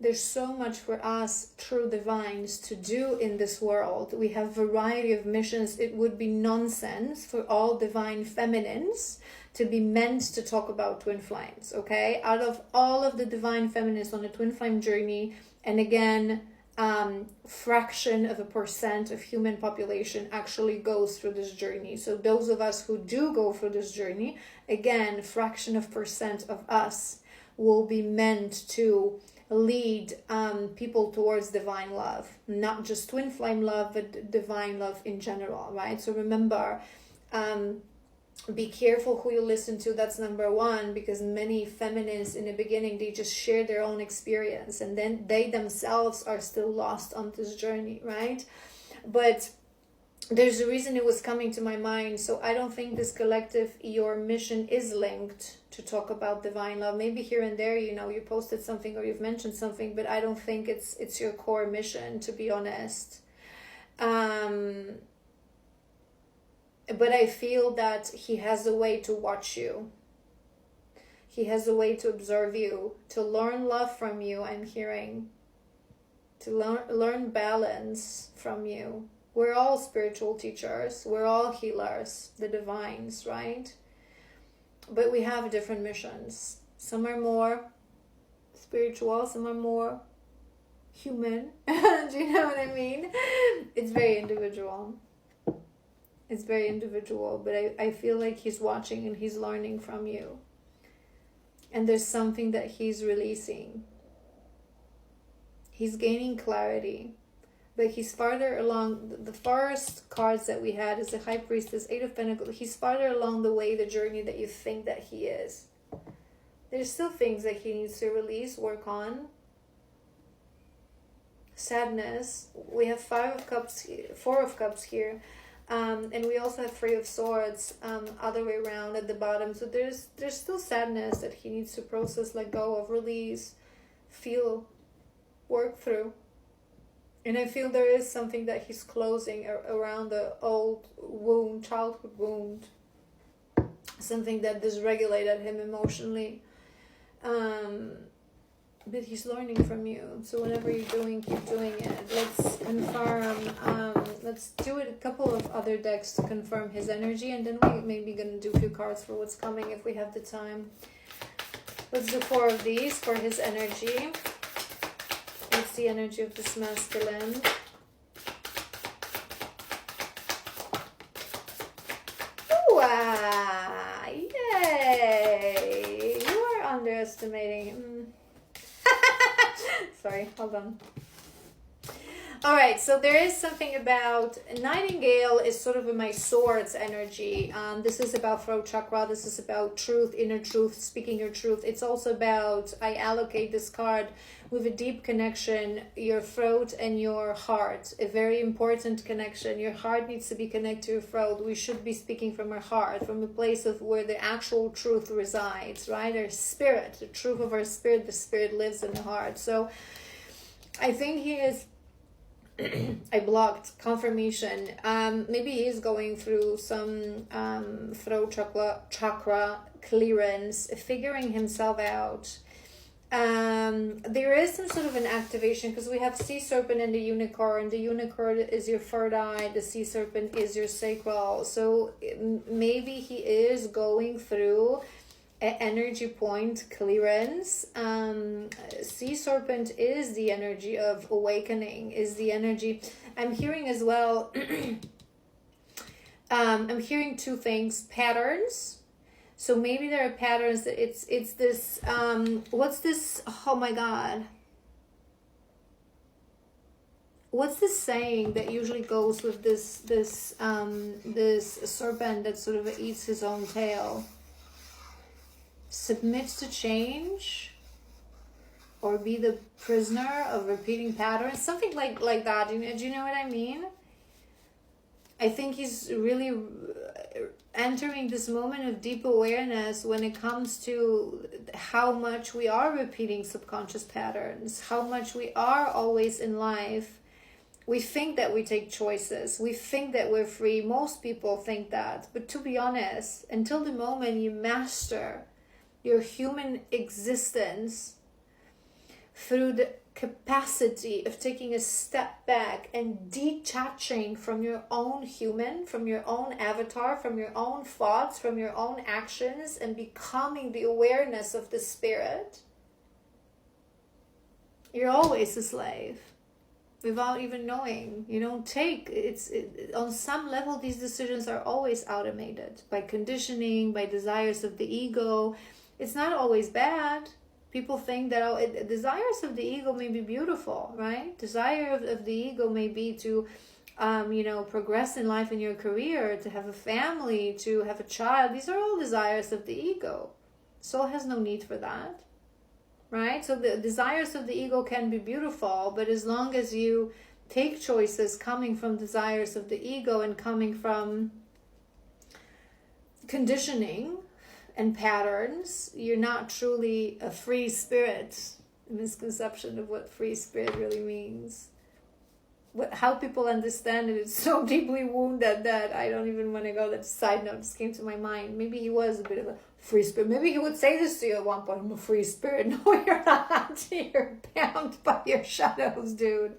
there's so much for us true divines to do in this world. We have variety of missions. It would be nonsense for all divine feminines to be meant to talk about twin flames, okay? Out of all of the divine feminists on the twin flame journey, and again, fraction of a percent of human population actually goes through this journey. So those of us who do go through this journey, again, fraction of percent of us will be meant to lead people towards divine love, not just twin flame love, but divine love in general, right? So remember, be careful who you listen to. That's number one, because many feminists in the beginning, they just share their own experience, and then they themselves are still lost on this journey, right? But there's a reason it was coming to my mind. So I don't think this collective, your mission is linked to talk about divine love. Maybe here and there, you know, you posted something or you've mentioned something, but I don't think it's your core mission, to be honest. But I feel that he has a way to watch you. He has a way to observe you, to learn love from you, I'm hearing. To learn balance from you. We're all spiritual teachers. We're all healers, the divines, right? But we have different missions. Some are more spiritual, some are more human. Do you know what I mean? It's very individual. It's very individual, but I feel like he's watching and he's learning from you. And there's something that he's releasing. He's gaining clarity. But he's farther along. The first cards that we had is the High Priestess, Eight of Pentacles. He's farther along the way, the journey that you think that he is. There's still things that he needs to release, work on. Sadness. We have Four of Cups here. And we also have Three of Swords, other way around at the bottom. So there's still sadness that he needs to process, let go of, release, feel, work through. And I feel there is something that he's closing around the old wound, childhood wound. Something that dysregulated him emotionally. But he's learning from you. So whatever you're doing, keep doing it. Let's confirm. Let's do it a couple of other decks to confirm his energy. And then we maybe going to do a few cards for what's coming if we have the time. Let's do 4 of these for his energy. What's the energy of this masculine? Ooh, yay! You are underestimating him. Sorry, hold on. All right, so there is something about Nightingale is sort of in my swords energy. This is about throat chakra. This is about truth, inner truth, speaking your truth. It's also about, I allocate this card with a deep connection, your throat and your heart. A very important connection. Your heart needs to be connected to your throat. We should be speaking from our heart, from a place of where the actual truth resides, right? Our spirit, the truth of our spirit, the spirit lives in the heart. So I think he is I blocked confirmation. Maybe he's going through some throat chakra clearance, figuring himself out. There is some sort of an activation because we have sea serpent and the unicorn. The unicorn is your third eye. The sea serpent is your sacral. So maybe he is going through energy point clearance. Sea serpent is the energy of awakening, is the energy. I'm hearing as well I'm hearing 2 things. Patterns. So maybe there are patterns that it's this what's this, oh my god, what's this saying that usually goes with this serpent that sort of eats his own tail? Submits to change, or be the prisoner of repeating patterns, something like that. Do you know what I mean? I think he's really entering this moment of deep awareness when it comes to how much we are repeating subconscious patterns, how much we are always in life. We think that we take choices. We think that we're free. Most people think that. But to be honest, until the moment you master your human existence through the capacity of taking a step back and detaching from your own human, from your own avatar, from your own thoughts, from your own actions, and becoming the awareness of the spirit, you're always a slave without even knowing. You don't take on some level, these decisions are always automated by conditioning, by desires of the ego. It's not always bad. People think that desires of the ego may be beautiful, right? Desire of the ego may be to, progress in life, in your career, to have a family, to have a child. These are all desires of the ego. Soul has no need for that, right? So the desires of the ego can be beautiful, but as long as you take choices coming from desires of the ego and coming from conditioning and patterns, you're not truly a free spirit. Misconception of what free spirit really means. How people understand it is so deeply wounded that I don't even want to go. That side note just came to my mind. Maybe he was a bit of a free spirit. Maybe he would say this to you at one point. I'm a free spirit. No, you're not. You're bound by your shadows, dude.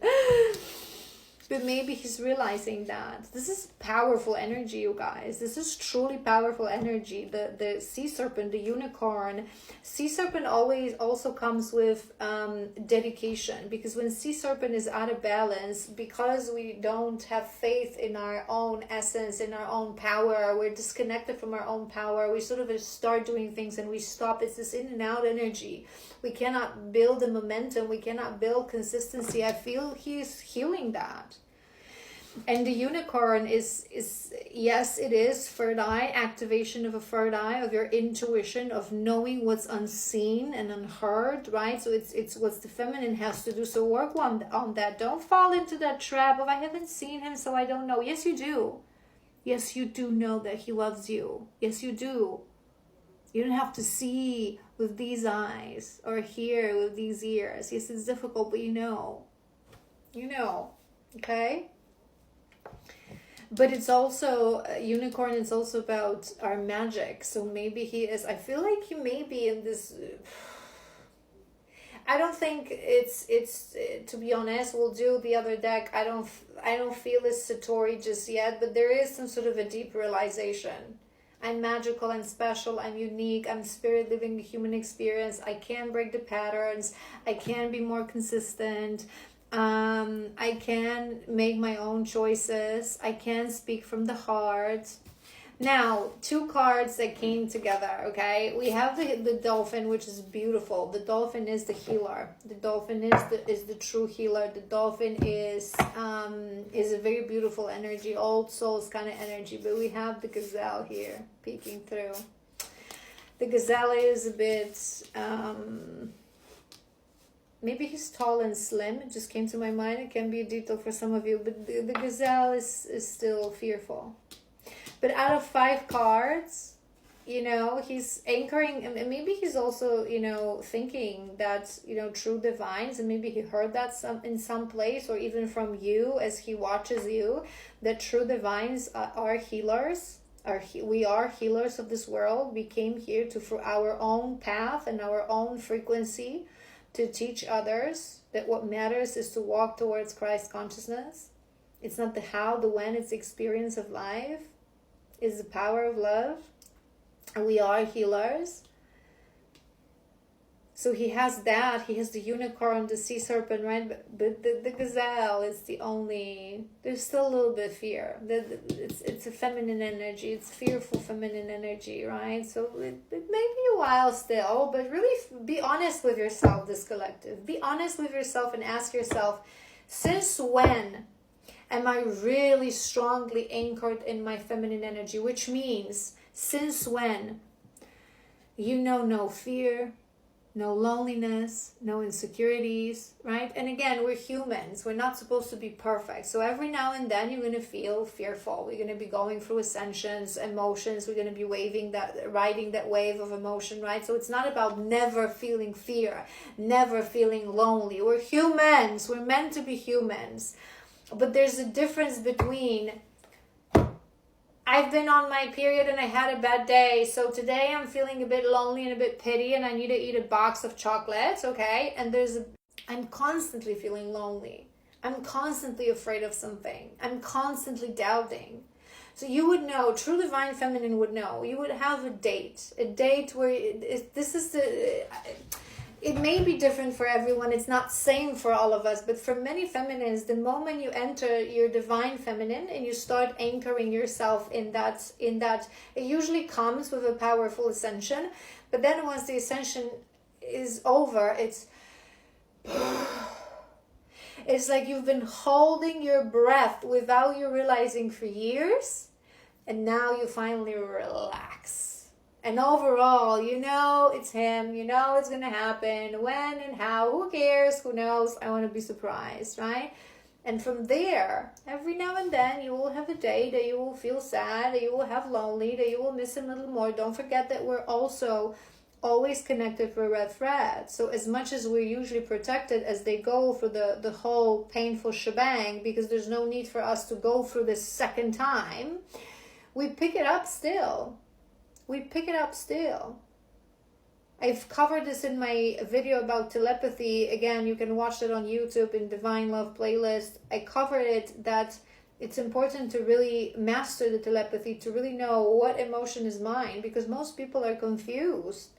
But maybe he's realizing that this is powerful energy, you guys. This is truly powerful energy. The sea serpent, the unicorn. Sea serpent always also comes with dedication, because when sea serpent is out of balance, because we don't have faith in our own essence, in our own power, we're disconnected from our own power. We sort of start doing things and we stop. It's this in and out energy. We cannot build a momentum. We cannot build consistency. I feel he's healing that. And the unicorn is yes, it is third eye, activation of a third eye, of your intuition, of knowing what's unseen and unheard, right? So it's what the feminine has to do. So work on that. Don't fall into that trap of I haven't seen him, so I don't know. Yes, you do. Yes, you do know that he loves you. Yes, you do. You don't have to see with these eyes or hear with these ears. Yes, it's difficult, but you know. You know. Okay? But it's also, unicorn is also about our magic. So maybe he is, I feel like he may be in this, I don't think it's to be honest, we'll do the other deck. I don't feel it's Satori just yet, but there is some sort of a deep realization. I'm magical, I'm special, I'm unique, I'm spirit living the human experience. I can break the patterns. I can be more consistent. I can make my own choices. I can speak from the heart. Now, two cards that came together, okay? We have the dolphin, which is beautiful. The dolphin is the healer. The dolphin is the true healer. The dolphin is a very beautiful energy, old souls kind of energy. But we have the gazelle here peeking through. The gazelle is a bit... maybe he's tall and slim. It just came to my mind. It can be a detail for some of you, but the gazelle is still fearful. But out of 5 cards, he's anchoring, and maybe he's also, thinking that, true divines, and maybe he heard that in some place, or even from you as he watches you, that true divines are healers. We are healers of this world. We came here for our own path and our own frequency, to teach others that what matters is to walk towards Christ consciousness. It's not the how, the when, it's the experience of life. It's the power of love. And we are healers. So he has that. He has the unicorn, the sea serpent, right? But the gazelle is the only... There's still a little bit of fear. It's a feminine energy. It's fearful feminine energy, right? So it may be a while still, but really be honest with yourself, this collective. Be honest with yourself and ask yourself, since when am I really strongly anchored in my feminine energy? Which means, since when no fear, no loneliness, no insecurities, right? And again, we're humans. We're not supposed to be perfect. So every now and then you're going to feel fearful. We're going to be going through ascensions, emotions. We're going to be riding that wave of emotion, right? So it's not about never feeling fear, never feeling lonely. We're humans. We're meant to be humans. But there's a difference between I've been on my period and I had a bad day, so today I'm feeling a bit lonely and a bit pity and I need to eat a box of chocolates, okay? And there's I'm constantly feeling lonely. I'm constantly afraid of something. I'm constantly doubting. So you would know, true divine feminine would know. You would have a date where this is the. It may be different for everyone. It's not same for all of us, but for many feminines, the moment you enter your divine feminine and you start anchoring yourself in that, it usually comes with a powerful ascension. But then once the ascension is over, it's like you've been holding your breath without you realizing for years, and now you finally relax. And overall, you know it's him, you know it's gonna happen, when and how, who cares, who knows, I want to be surprised, right? And from there, every now and then you will have a day that you will feel sad, that you will have lonely, that you will miss him a little more. Don't forget that we're also always connected for red thread. So as much as we're usually protected as they go for the whole painful shebang, because there's no need for us to go through this second time, we pick it up still. I've covered this in my video about telepathy. Again, you can watch it on YouTube in Divine Love playlist. I covered it, that it's important to really master the telepathy, to really know what emotion is mine, because most people are confused.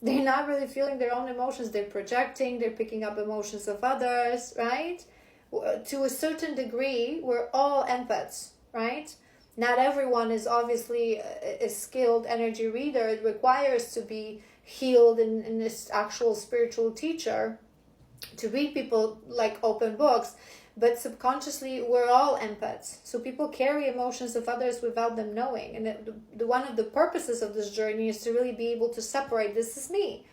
They're not really feeling their own emotions. They're projecting, they're picking up emotions of others, right? To a certain degree, we're all empaths, right? Not everyone is obviously a skilled energy reader. It requires to be healed in this actual spiritual teacher to read people like open books. But subconsciously, we're all empaths. So people carry emotions of others without them knowing. And one of the purposes of this journey is to really be able to separate, this is me.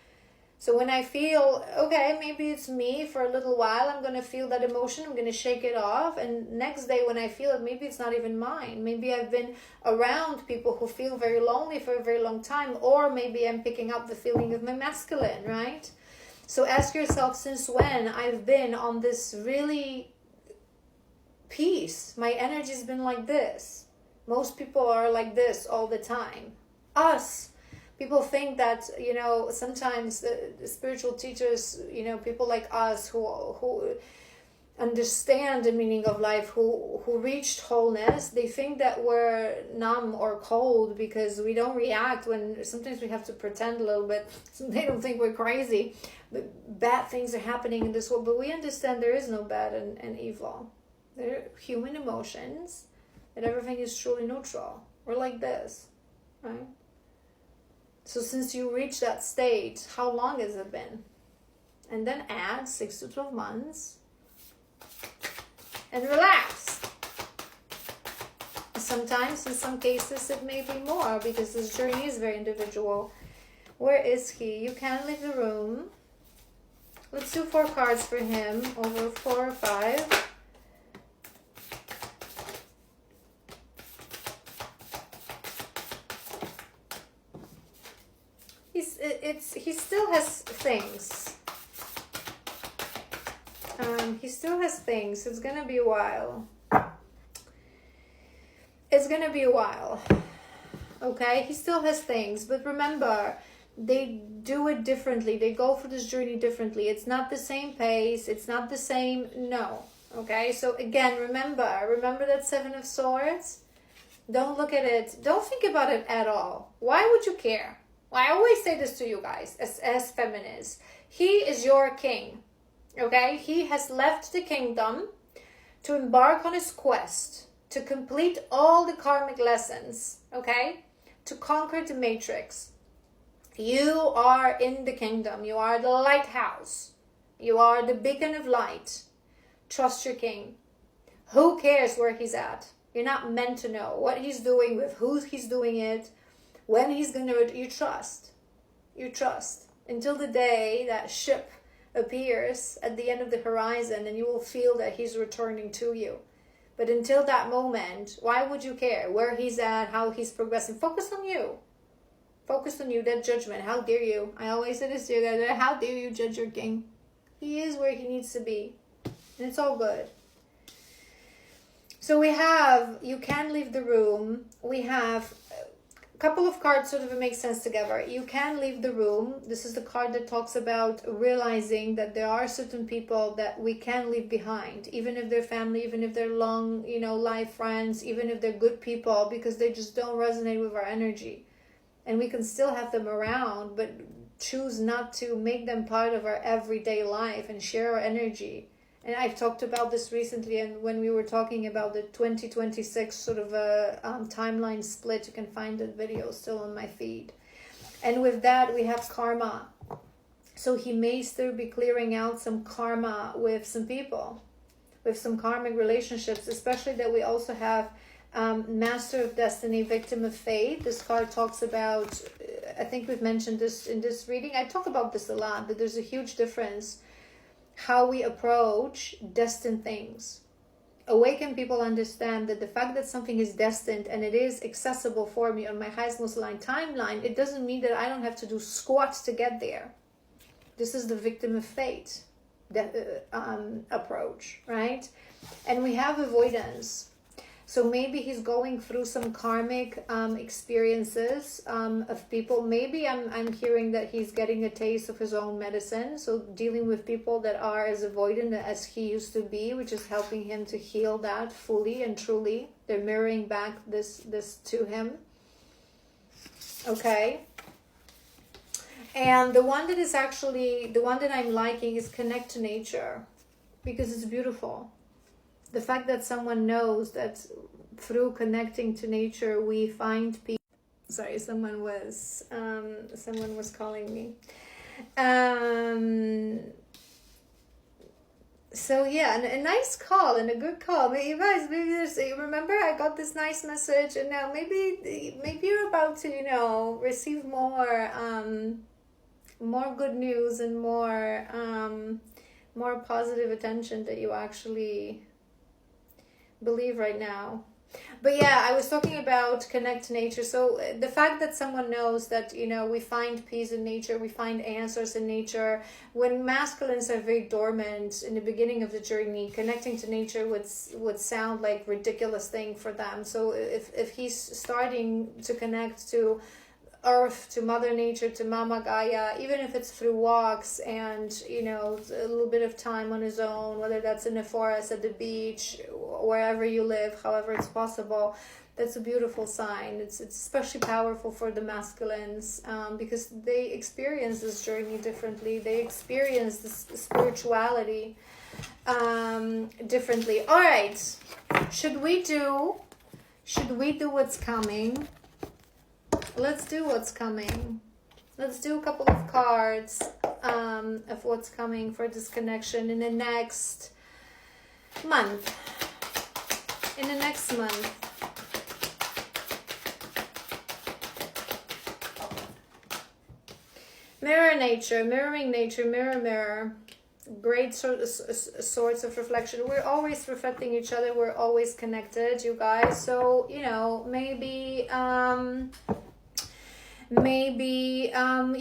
So when I feel, okay, maybe it's me for a little while, I'm going to feel that emotion, I'm going to shake it off. And next day when I feel it, maybe it's not even mine. Maybe I've been around people who feel very lonely for a very long time. Or maybe I'm picking up the feeling of my masculine, right? So ask yourself, since when I've been on this really peace, my energy's been like this. Most people are like this all the time. People think that, sometimes the spiritual teachers, people like us who understand the meaning of life, who reached wholeness, they think that we're numb or cold because we don't react when sometimes we have to pretend a little bit. So they don't think we're crazy. But bad things are happening in this world. But we understand there is no bad and evil. They're human emotions, and everything is truly neutral. We're like this, right? So since you reached that state, how long has it been? And then add 6 to 12 months and relax. Sometimes, in some cases, it may be more because this journey is very individual. Where is he? You can leave the room. Let's do 4 cards for him, over 4 or 5. He still has things. He still has things. It's gonna be a while. Okay, he still has things, but remember, they do it differently. They go for this journey differently. It's not the same pace. It's not the same. No. Okay, so again, remember that 7 of Swords. Don't look at it. Don't think about it at all. Why would you care? Well, I always say this to you guys as feminists. He is your king, okay? He has left the kingdom to embark on his quest, to complete all the karmic lessons, okay? To conquer the matrix. You are in the kingdom. You are the lighthouse. You are the beacon of light. Trust your king. Who cares where he's at? You're not meant to know what he's doing, with who he's doing it, when he's gonna, you trust, until the day that ship appears at the end of the horizon and you will feel that he's returning to you. But until that moment, why would you care where he's at, how he's progressing? Focus on you, that judgment. How dare you? I always say this to you guys, how dare you judge your king? He is where he needs to be, and it's all good. So we have, you can leave the room. We have couple of cards sort of make sense together. You can leave the room. This is the card that talks about realizing that there are certain people that we can leave behind, even if they're family, even if they're long, life friends, even if they're good people, because they just don't resonate with our energy. And we can still have them around, but choose not to make them part of our everyday life and share our energy. And I've talked about this recently, and when we were talking about the 2026 sort of a timeline split, you can find that video still on my feed. And with that, we have karma. So he may still be clearing out some karma with some people, with some karmic relationships, especially that we also have Master of Destiny, Victim of Fate. This card talks about, I think we've mentioned this in this reading. I talk about this a lot, that there's a huge difference how we approach destined things. Awakened people understand that the fact that something is destined and it is accessible for me on my highest most aligned timeline, it doesn't mean that I don't have to do squats to get there. This is the Victim of Fate approach, right? And we have avoidance. So maybe he's going through some karmic experiences of people. Maybe I'm hearing that he's getting a taste of his own medicine. So dealing with people that are as avoidant as he used to be, which is helping him to heal that fully and truly. They're mirroring back this to him. Okay. And the one that I'm liking is connect to nature, because it's beautiful. The fact that someone knows that through connecting to nature we find peace. Sorry, someone was calling me. So yeah, a nice call and a good call. But you guys, remember I got this nice message, and now maybe you're about to receive more good news and more positive attention that you actually believe right now. But yeah, I was talking about connect to nature. So the fact that someone knows that we find peace in nature, we find answers in nature. When masculines are very dormant in the beginning of the journey, connecting to nature would sound like ridiculous thing for them. So if he's starting to connect to Earth, to Mother Nature, to Mama Gaia, even if it's through walks and a little bit of time on his own, whether that's in the forest, at the beach, wherever you live, however it's possible, that's a beautiful sign. It's especially powerful for the masculines because they experience this journey differently. They experience this spirituality differently. All right, should we do what's coming? Let's do what's coming. Let's do a couple of cards of what's coming for this connection in the next month. Mirror nature, mirroring nature, mirror. Great sorts of reflection. We're always reflecting each other. We're always connected, you guys. So, maybe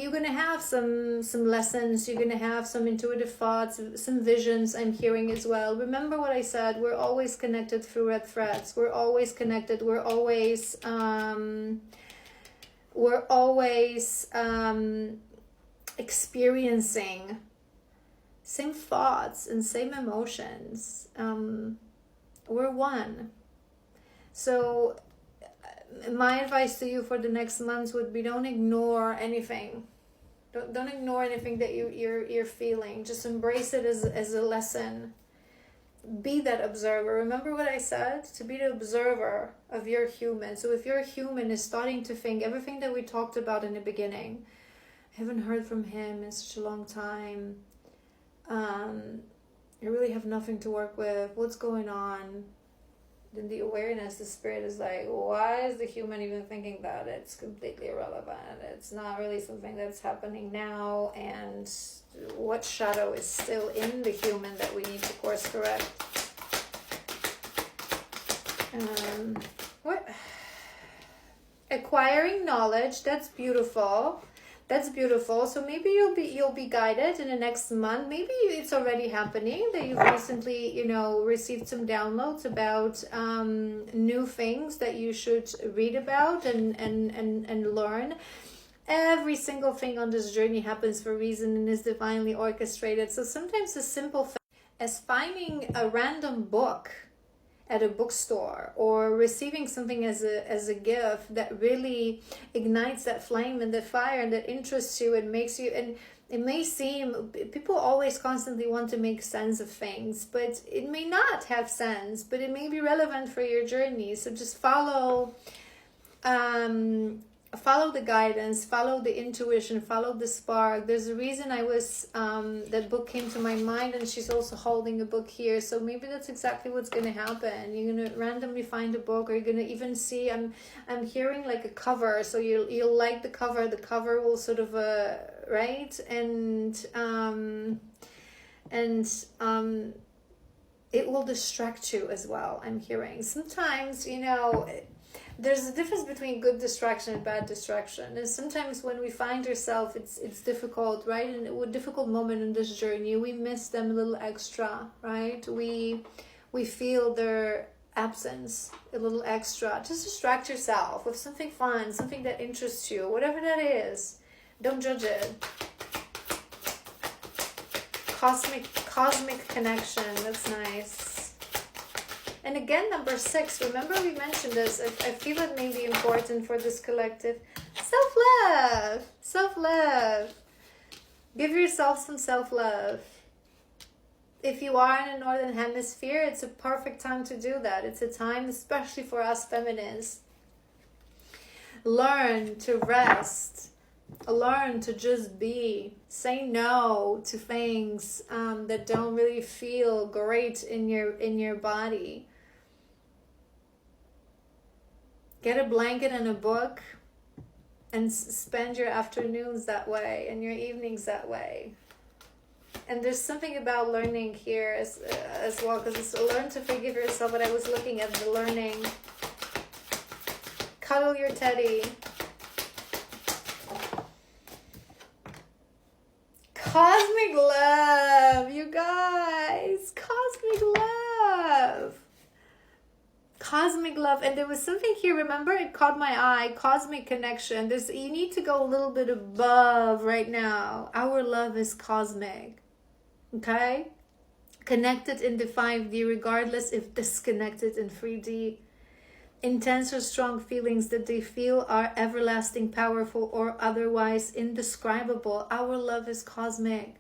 you're gonna have some lessons. You're gonna have some intuitive thoughts, some visions. I'm hearing as well. Remember what I said. We're always connected through red threads. We're always connected. We're always experiencing same thoughts and same emotions. We're one. So my advice to you for the next months would be, don't ignore anything. Don't ignore anything that you're feeling. Just embrace it as a lesson. Be that observer. Remember what I said? To be the observer of your human. So if your human is starting to think everything that we talked about in the beginning, I haven't heard from him in such a long time. I really have nothing to work with. What's going on? Then the awareness, the spirit is like, why is the human even thinking that? It's completely irrelevant. It's not really something that's happening now. And what shadow is still in the human that we need to course correct? What? Acquiring knowledge, that's beautiful. That's beautiful. So maybe you'll be guided in the next month. Maybe it's already happening that you've recently, received some downloads about new things that you should read about and learn. Every single thing on this journey happens for a reason and is divinely orchestrated. So sometimes a simple thing as finding a random book at a bookstore or receiving something as a gift that really ignites that flame and that fire and that interests you and makes you, and it may seem, people always constantly want to make sense of things, but it may not have sense, but it may be relevant for your journey. So just follow the guidance, follow the intuition, follow the spark. There's a reason that book came to my mind, and she's also holding a book here. So maybe that's exactly what's going to happen. You're going to randomly find a book, or you're going to even see, I'm hearing like a cover. So you'll like the cover. The cover will sort of, right? And it will distract you as well, I'm hearing. Sometimes, there's a difference between good distraction and bad distraction. And sometimes when we find ourselves, it's difficult, right? And a difficult moment in this journey, we miss them a little extra, right? We feel their absence a little extra. Just distract yourself with something fun, something that interests you, whatever that is. Don't judge it. Cosmic connection, that's nice. And again, number 6, remember we mentioned this, I feel it may be important for this collective. Self-love. Self-love. Give yourself some self-love. If you are in the Northern Hemisphere, it's a perfect time to do that. It's a time, especially for us feminines. Learn to rest. Learn to just be. Say no to things that don't really feel great in your body. Get a blanket and a book and spend your afternoons that way and your evenings that way. And there's something about learning here as well, because it's learn to forgive yourself. But I was looking at the learning. Cuddle your teddy. Cosmic love, you guys. Cosmic love. Cosmic love. And there was something here, remember, it caught my eye. Cosmic connection. You need to go a little bit above right now. Our love is cosmic. Okay? Connected in the 5D, regardless if disconnected in 3D. Intense or strong feelings that they feel are everlasting, powerful, or otherwise indescribable. Our love is cosmic.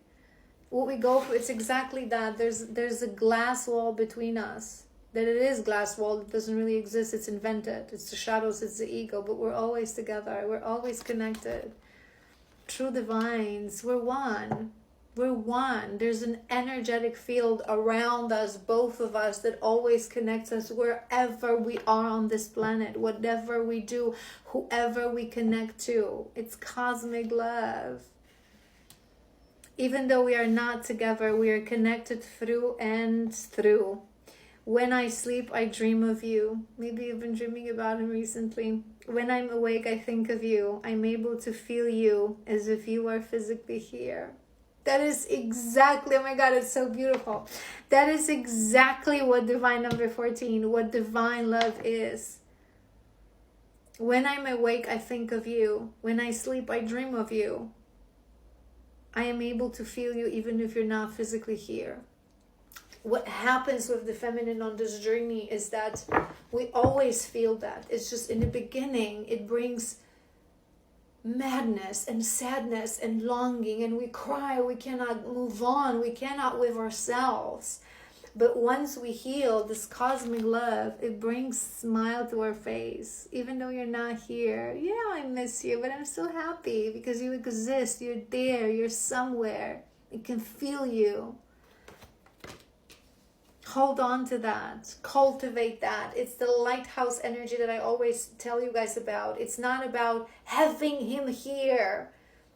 What we go for, it's exactly that. There's a glass wall between us. That it is glass wall, that doesn't really exist. It's invented. It's the shadows, it's the ego. But we're always together. We're always connected. True divines, we're one. We're one. There's an energetic field around us, both of us, that always connects us wherever we are on this planet, whatever we do, whoever we connect to. It's cosmic love. Even though we are not together, we are connected through and through. When I sleep, I dream of you. Maybe you've been dreaming about him recently. When I'm awake, I think of you. I'm able to feel you as if you are physically here. That is exactly, oh my God, it's so beautiful. That is exactly what divine number 14, what divine love is. When I'm awake, I think of you. When I sleep, I dream of you. I am able to feel you even if you're not physically here. What happens with the feminine on this journey is that we always feel that. It's just in the beginning, it brings madness and sadness and longing, and we cry, we cannot move on, we cannot with ourselves. But once we heal, this cosmic love, it brings smile to our face. Even though you're not here, yeah, I miss you, but I'm still happy because you exist, you're there, you're somewhere. I can feel you. Hold on to that. Cultivate that. It's the lighthouse energy that I always tell you guys about. It's not about having him here.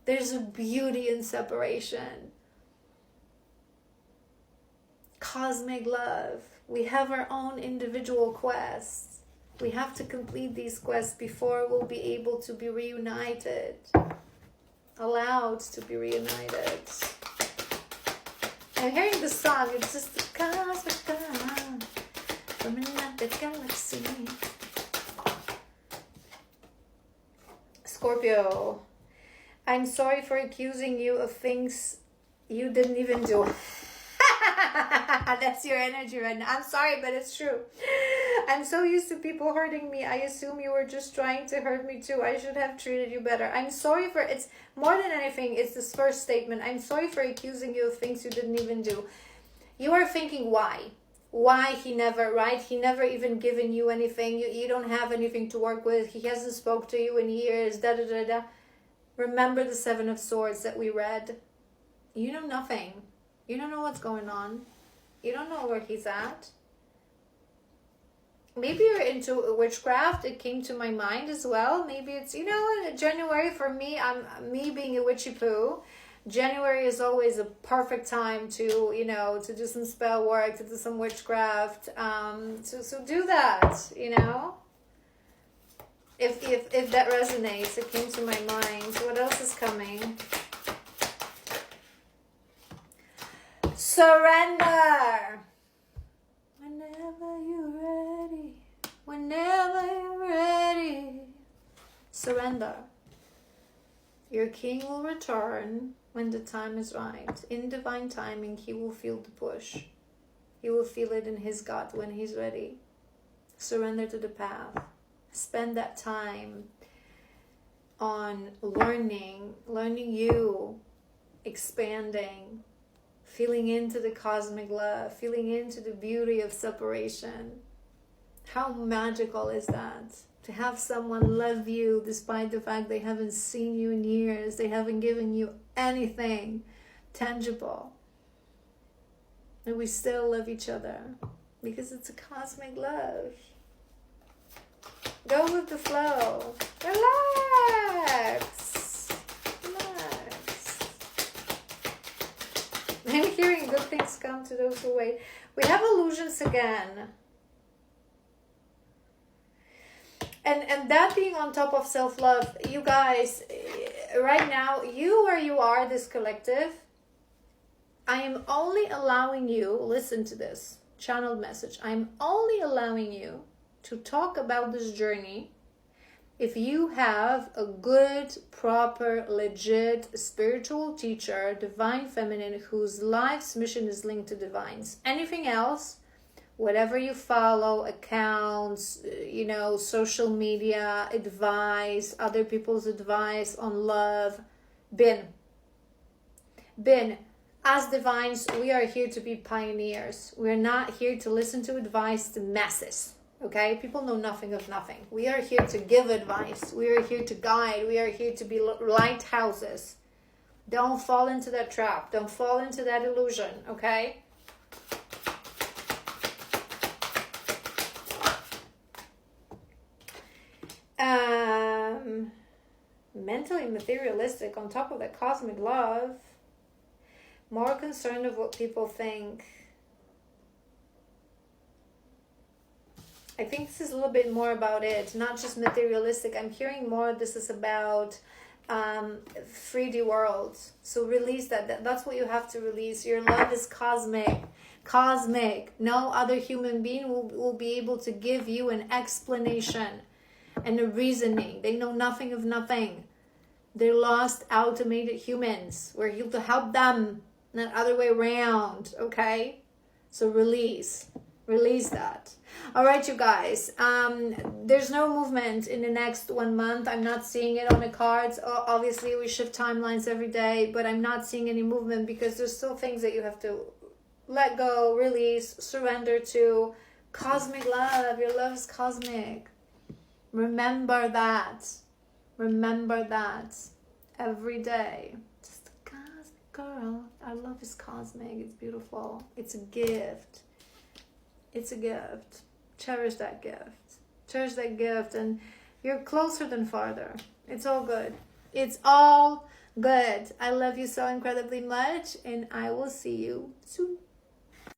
There's a beauty in separation. Cosmic love. We have our own individual quests. We have to complete these quests before we'll be able to be reunited. allowed to be reunited. I'm hearing the song. It's just a cosmic girl from another galaxy. Scorpio, I'm sorry for accusing you of things you didn't even do. That's your energy right now. I'm sorry, but it's true. I'm so used to people hurting me. I assume you were just trying to hurt me too. I should have treated you better. I'm sorry for, it's more than anything, it's this first statement. I'm sorry for accusing you of things you didn't even do. You are thinking why? Why he never, right? He never even given you anything. You don't have anything to work with. He hasn't spoke to you in years. Da da da da. Remember the Seven of Swords that we read. You know nothing. You don't know what's going on. You don't know where he's at. Maybe you're into witchcraft. It came to my mind as well. Maybe it's, you know, January for me, me being a witchy poo. January is always a perfect time to, you know, to do some spell work, to do some witchcraft. So do that, you know. If that resonates, it came to my mind. What else is coming? Surrender. Whenever you're ready. Whenever you're ready. Surrender. Your king will return when the time is right. In divine timing, he will feel the push. He will feel it in his gut when he's ready. Surrender to the path. Spend that time on learning you, expanding, feeling into the cosmic love, feeling into the beauty of separation. How magical is that? To have someone love you despite the fact they haven't seen you in years, they haven't given you anything tangible. And we still love each other because it's a cosmic love. Go with the flow. Relax. Relax. I'm hearing good things come to those who wait. We have illusions again. And that being on top of self-love, you guys, right now, you where you are, this collective, I am only allowing you, listen to this, channeled message, I'm only allowing you to talk about this journey if you have a good, proper, legit spiritual teacher, divine feminine, whose life's mission is linked to divines. Anything else, whatever you follow, accounts, you know, social media, advice, other people's advice on love, bin. As divines, we are here to be pioneers. We're not here to listen to advice to masses. Okay, people know nothing of nothing. We are here to give advice. We are here to guide. We are here to be lighthouses. Don't fall into that trap. Don't fall into that illusion, okay? Mentally materialistic on top of that cosmic love. More concerned of what people think. I think this is a little bit more about it, not just materialistic. I'm hearing more this is about 3D worlds. So release that. That's what you have to release. Your love is cosmic. Cosmic. No other human being will be able to give you an explanation and a reasoning. They know nothing of nothing. They're lost, automated humans. We're here to help them, not other way around, okay? So release that. All right, you guys, there's no movement in the next 1 month. I'm not seeing it on the cards. Obviously, we shift timelines every day, but I'm not seeing any movement because there's still things that you have to let go, release, surrender to. Cosmic love. Your love is cosmic. Remember that. Remember that every day. Just a cosmic girl. Our love is cosmic. It's beautiful. It's a gift. It's a gift. Cherish that gift. Cherish that gift, and you're closer than farther. It's all good. It's all good. I love you so incredibly much, and I will see you soon.